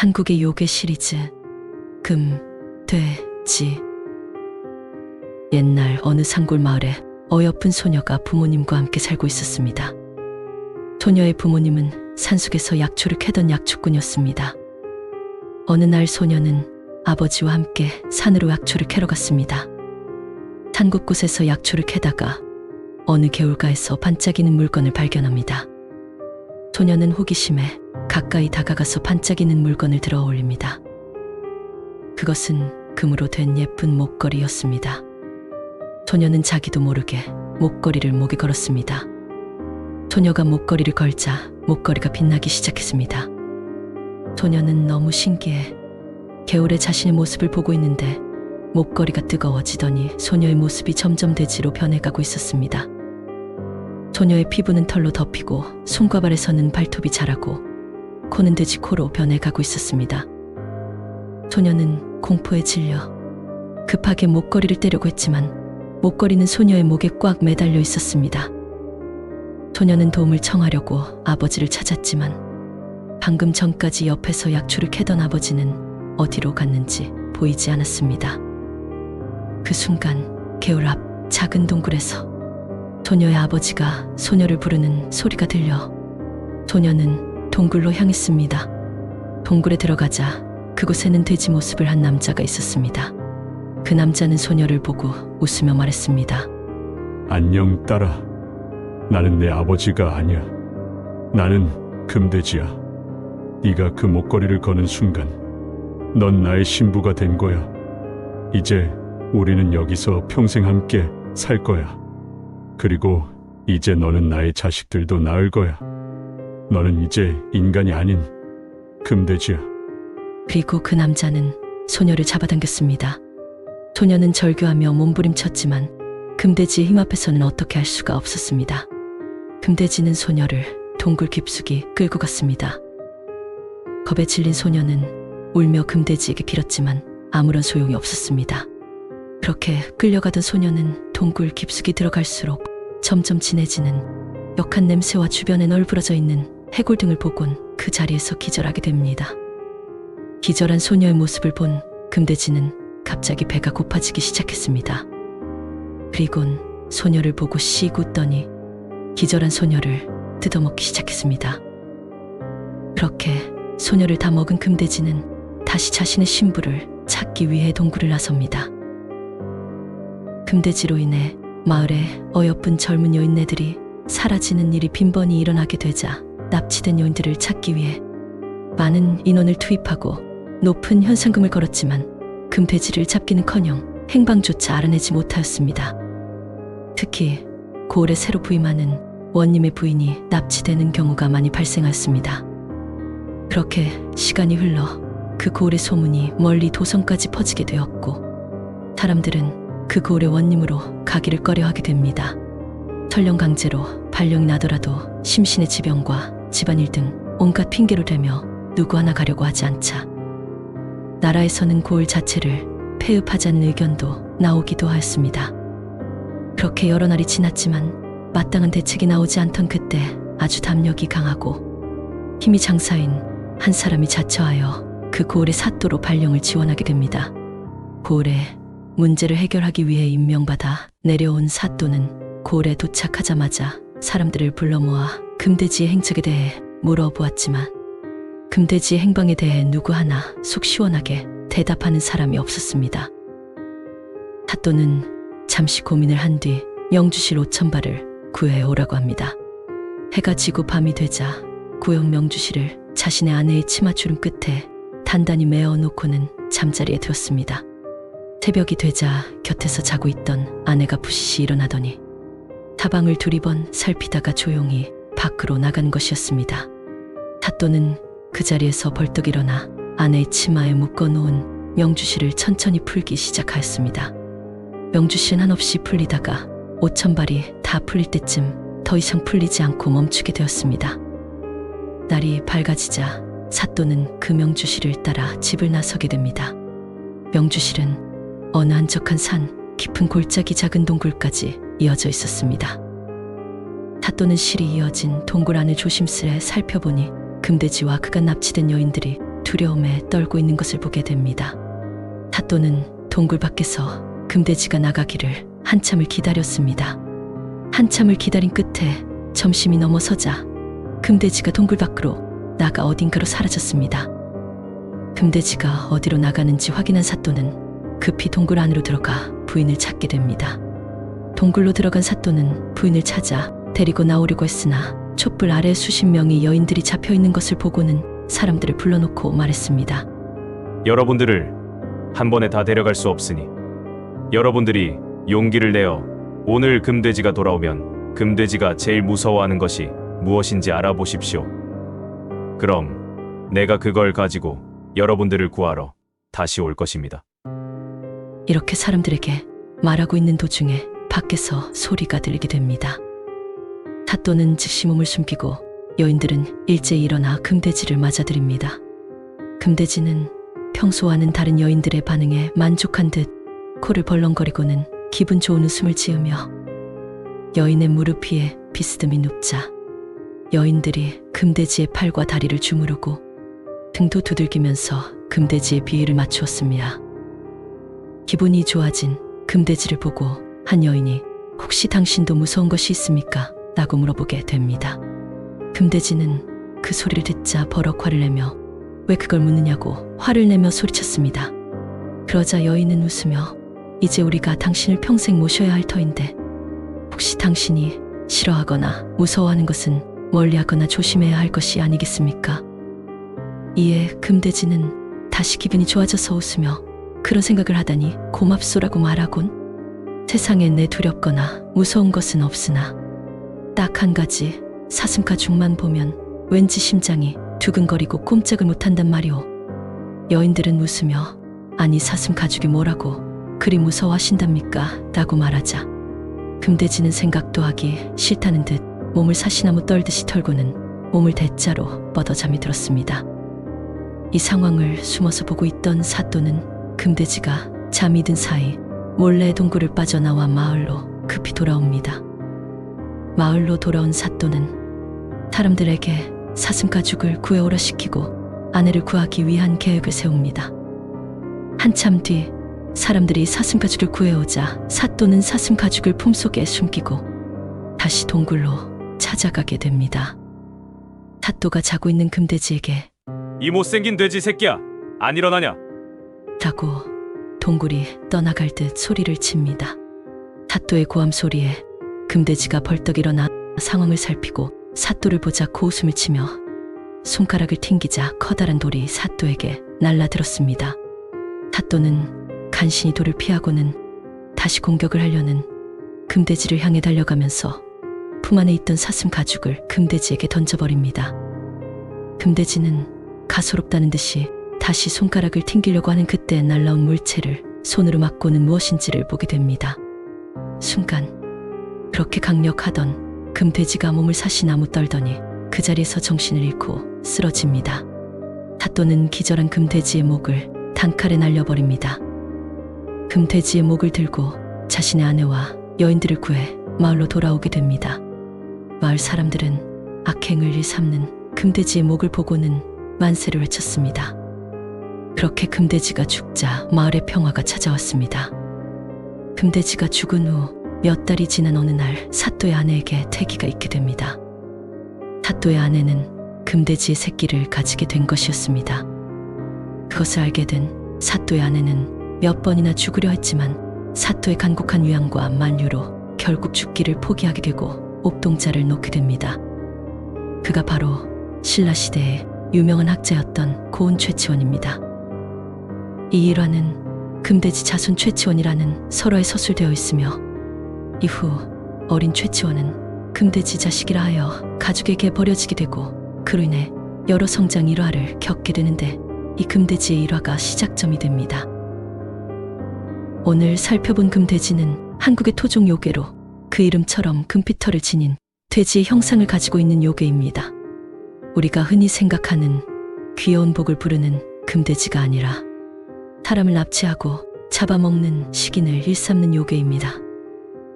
한국의 요괴 시리즈 금, 돼, 지. 옛날 어느 산골 마을에 어여쁜 소녀가 부모님과 함께 살고 있었습니다. 소녀의 부모님은 산속에서 약초를 캐던 약초꾼이었습니다. 어느 날 소녀는 아버지와 함께 산으로 약초를 캐러 갔습니다. 산 곳곳에서 약초를 캐다가 어느 개울가에서 반짝이는 물건을 발견합니다. 소녀는 호기심에 가까이 다가가서 반짝이는 물건을 들어 올립니다. 그것은 금으로 된 예쁜 목걸이였습니다. 소녀는 자기도 모르게 목걸이를 목에 걸었습니다. 소녀가 목걸이를 걸자 목걸이가 빛나기 시작했습니다. 소녀는 너무 신기해 개울에 자신의 모습을 보고 있는데 목걸이가 뜨거워지더니 소녀의 모습이 점점 돼지로 변해가고 있었습니다. 소녀의 피부는 털로 덮이고 손과 발에서는 발톱이 자라고 코는 돼지 코로 변해가고 있었습니다. 소녀는 공포에 질려 급하게 목걸이를 떼려고 했지만 목걸이는 소녀의 목에 꽉 매달려 있었습니다. 소녀는 도움을 청하려고 아버지를 찾았지만 방금 전까지 옆에서 약초를 캐던 아버지는 어디로 갔는지 보이지 않았습니다. 그 순간 개울 앞 작은 동굴에서 소녀의 아버지가 소녀를 부르는 소리가 들려 소녀는 동굴로 향했습니다. 동굴에 들어가자 그곳에는 돼지 모습을 한 남자가 있었습니다. 그 남자는 소녀를 보고 웃으며 말했습니다. 안녕 딸아. 나는 내 아버지가 아니야. 나는 금돼지야. 네가 그 목걸이를 거는 순간 넌 나의 신부가 된 거야. 이제 우리는 여기서 평생 함께 살 거야. 그리고 이제 너는 나의 자식들도 낳을 거야. 너는 이제 인간이 아닌 금돼지야. 그리고 그 남자는 소녀를 잡아당겼습니다. 소녀는 절규하며 몸부림쳤지만 금돼지의 힘 앞에서는 어떻게 할 수가 없었습니다. 금돼지는 소녀를 동굴 깊숙이 끌고 갔습니다. 겁에 질린 소녀는 울며 금돼지에게 빌었지만 아무런 소용이 없었습니다. 그렇게 끌려가던 소녀는 동굴 깊숙이 들어갈수록 점점 진해지는 역한 냄새와 주변에 널브러져 있는 해골 등을 보곤 그 자리에서 기절하게 됩니다. 기절한 소녀의 모습을 본 금돼지는 갑자기 배가 고파지기 시작했습니다. 그리곤 소녀를 보고 씩 웃더니 기절한 소녀를 뜯어먹기 시작했습니다. 그렇게 소녀를 다 먹은 금돼지는 다시 자신의 신부를 찾기 위해 동굴을 나섭니다. 금돼지로 인해 마을에 어여쁜 젊은 여인네들이 사라지는 일이 빈번히 일어나게 되자 납치된 여인들을 찾기 위해 많은 인원을 투입하고 높은 현상금을 걸었지만 금돼지를 잡기는커녕 행방조차 알아내지 못하였습니다. 특히 고을에 새로 부임하는 원님의 부인이 납치되는 경우가 많이 발생하였습니다. 그렇게 시간이 흘러 그 고을의 소문이 멀리 도성까지 퍼지게 되었고 사람들은 그 고을의 원님으로 가기를 꺼려하게 됩니다. 설령 강제로 발령이 나더라도 심신의 지병과 집안일 등 온갖 핑계로 대며 누구 하나 가려고 하지 않자 나라에서는 고을 자체를 폐업하자는 의견도 나오기도 하였습니다. 그렇게 여러 날이 지났지만 마땅한 대책이 나오지 않던 그때 아주 담력이 강하고 힘이 장사인 한 사람이 자처하여 그 고을의 사또로 발령을 지원하게 됩니다. 고을의 문제를 해결하기 위해 임명받아 내려온 사또는 고을에 도착하자마자 사람들을 불러 모아 금돼지의 행적에 대해 물어보았지만 금돼지의 행방에 대해 누구 하나 속 시원하게 대답하는 사람이 없었습니다. 사또는 잠시 고민을 한 뒤 명주실 5,000발을 구해 오라고 합니다. 해가 지고 밤이 되자 구형 명주실을 자신의 아내의 치마주름 끝에 단단히 메어 놓고는 잠자리에 들었습니다. 새벽이 되자 곁에서 자고 있던 아내가 부시시 일어나더니 사방을 두리번 살피다가 조용히 밖으로 나간 것이었습니다. 사또는 그 자리에서 벌떡 일어나 아내의 치마에 묶어놓은 명주실을 천천히 풀기 시작하였습니다. 명주실은 한없이 풀리다가 5,000발이 다 풀릴 때쯤 더 이상 풀리지 않고 멈추게 되었습니다. 날이 밝아지자 사또는 그 명주실을 따라 집을 나서게 됩니다. 명주실은 어느 한적한 산 깊은 골짜기 작은 동굴까지 이어져 있었습니다. 사또는 실이 이어진 동굴 안을 조심스레 살펴보니 금돼지와 그간 납치된 여인들이 두려움에 떨고 있는 것을 보게 됩니다. 사또는 동굴 밖에서 금돼지가 나가기를 한참을 기다렸습니다. 한참을 기다린 끝에 점심이 넘어서자 금돼지가 동굴 밖으로 나가 어딘가로 사라졌습니다. 금돼지가 어디로 나가는지 확인한 사또는 급히 동굴 안으로 들어가 부인을 찾게 됩니다. 동굴로 들어간 사또는 부인을 찾아 데리고 나오려고 했으나 촛불 아래 수십 명의 여인들이 잡혀 있는 것을 보고는 사람들을 불러놓고 말했습니다. 여러분들을 한 번에 다 데려갈 수 없으니 여러분들이 용기를 내어 오늘 금돼지가 돌아오면 금돼지가 제일 무서워하는 것이 무엇인지 알아보십시오. 그럼 내가 그걸 가지고 여러분들을 구하러 다시 올 것입니다. 이렇게 사람들에게 말하고 있는 도중에 밖에서 소리가 들리게 됩니다. 사또는 즉시 몸을 숨기고 여인들은 일제히 일어나 금돼지를 맞아들입니다. 금돼지는 평소와는 다른 여인들의 반응에 만족한 듯 코를 벌렁거리고는 기분 좋은 웃음을 지으며 여인의 무릎 위에 비스듬히 눕자 여인들이 금돼지의 팔과 다리를 주무르고 등도 두들기면서 금돼지의 비위를 맞추었습니다. 기분이 좋아진 금돼지를 보고 한 여인이 혹시 당신도 무서운 것이 있습니까? 라고 물어보게 됩니다. 금돼지는 그 소리를 듣자 버럭 화를 내며 왜 그걸 묻느냐고 화를 내며 소리쳤습니다. 그러자 여인은 웃으며 이제 우리가 당신을 평생 모셔야 할 터인데 혹시 당신이 싫어하거나 무서워하는 것은 멀리하거나 조심해야 할 것이 아니겠습니까? 이에 금돼지는 다시 기분이 좋아져서 웃으며 그런 생각을 하다니 고맙소라고 말하곤 세상에 내 두렵거나 무서운 것은 없으나 딱 한 가지 사슴 가죽만 보면 왠지 심장이 두근거리고 꼼짝을 못한단 말이오. 여인들은 웃으며 아니 사슴 가죽이 뭐라고 그리 무서워하신답니까? 라고 말하자 금돼지는 생각도 하기 싫다는 듯 몸을 사시나무 떨듯이 털고는 몸을 대자로 뻗어 잠이 들었습니다. 이 상황을 숨어서 보고 있던 사또는 금돼지가 잠이 든 사이 몰래 동굴을 빠져나와 마을로 급히 돌아옵니다. 마을로 돌아온 사또는 사람들에게 사슴 가죽을 구해오라 시키고 아내를 구하기 위한 계획을 세웁니다. 한참 뒤 사람들이 사슴 가죽을 구해오자 사또는 사슴 가죽을 품속에 숨기고 다시 동굴로 찾아가게 됩니다. 사또가 자고 있는 금돼지에게 이 못생긴 돼지 새끼야, 안 일어나냐? 라고 동굴이 떠나갈 듯 소리를 칩니다. 사또의 고함 소리에 금돼지가 벌떡 일어나 상황을 살피고 사또를 보자 고웃음을 치며 손가락을 튕기자 커다란 돌이 사또에게 날라들었습니다. 사또는 간신히 돌을 피하고는 다시 공격을 하려는 금돼지를 향해 달려가면서 품 안에 있던 사슴 가죽을 금돼지에게 던져버립니다. 금돼지는 가소롭다는 듯이 다시 손가락을 튕기려고 하는 그때 날라온 물체를 손으로 맞고는 무엇인지를 보게 됩니다. 순간 그렇게 강력하던 금돼지가 몸을 사시나무 떨더니 그 자리에서 정신을 잃고 쓰러집니다. 사또는 기절한 금돼지의 목을 단칼에 날려버립니다. 금돼지의 목을 들고 자신의 아내와 여인들을 구해 마을로 돌아오게 됩니다. 마을 사람들은 악행을 일삼는 금돼지의 목을 보고는 만세를 외쳤습니다. 그렇게 금돼지가 죽자 마을의 평화가 찾아왔습니다. 금돼지가 죽은 후 몇 달이 지난 어느 날 사또의 아내에게 태기가 있게 됩니다. 사또의 아내는 금돼지의 새끼를 가지게 된 것이었습니다. 그것을 알게 된 사또의 아내는 몇 번이나 죽으려 했지만 사또의 간곡한 위안과 만류로 결국 죽기를 포기하게 되고 옥동자를 놓게 됩니다. 그가 바로 신라시대의 유명한 학자였던 고운 최치원입니다. 이 일화는 금돼지 자손 최치원이라는 설화에 서술되어 있으며 이후 어린 최치원은 금돼지 자식이라 하여 가족에게 버려지게 되고 그로 인해 여러 성장 일화를 겪게 되는데 이 금돼지의 일화가 시작점이 됩니다. 오늘 살펴본 금돼지는 한국의 토종 요괴로 그 이름처럼 금피털을 지닌 돼지의 형상을 가지고 있는 요괴입니다. 우리가 흔히 생각하는 귀여운 복을 부르는 금돼지가 아니라 사람을 납치하고 잡아먹는 식인을 일삼는 요괴입니다.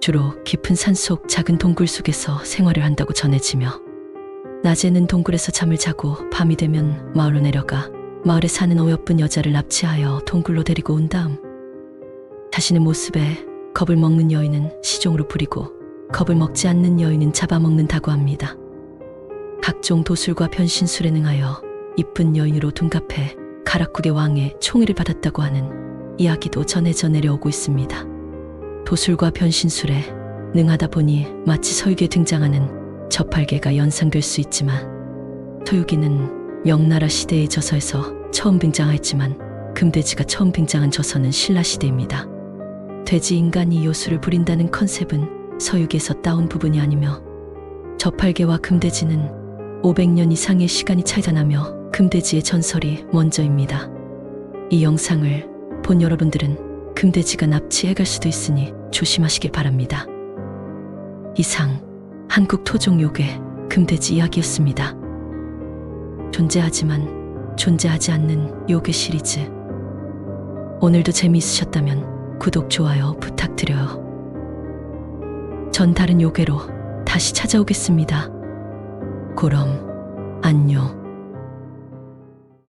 주로 깊은 산속 작은 동굴 속에서 생활을 한다고 전해지며 낮에는 동굴에서 잠을 자고 밤이 되면 마을로 내려가 마을에 사는 어여쁜 여자를 납치하여 동굴로 데리고 온 다음 자신의 모습에 겁을 먹는 여인은 시종으로 부리고 겁을 먹지 않는 여인은 잡아먹는다고 합니다. 각종 도술과 변신술에 능하여 이쁜 여인으로 둔갑해 가락국의 왕의 총애를 받았다고 하는 이야기도 전해져 내려오고 있습니다. 도술과 변신술에 능하다 보니 마치 서유기에 등장하는 저팔계가 연상될 수 있지만 서유기는 명나라 시대의 저서에서 처음 등장하였지만 금돼지가 처음 등장한 저서는 신라시대입니다. 돼지 인간이 요술을 부린다는 컨셉은 서유기에서 따온 부분이 아니며 저팔계와 금돼지는 500년 이상의 시간이 차이가 나며 금돼지의 전설이 먼저입니다. 이 영상을 본 여러분들은 금돼지가 납치해갈 수도 있으니 조심하시길 바랍니다. 이상 한국 토종 요괴 금돼지 이야기였습니다. 존재하지만 존재하지 않는 요괴 시리즈. 오늘도 재미있으셨다면 구독, 좋아요 부탁드려요. 전 다른 요괴로 다시 찾아오겠습니다. 그럼 안녕.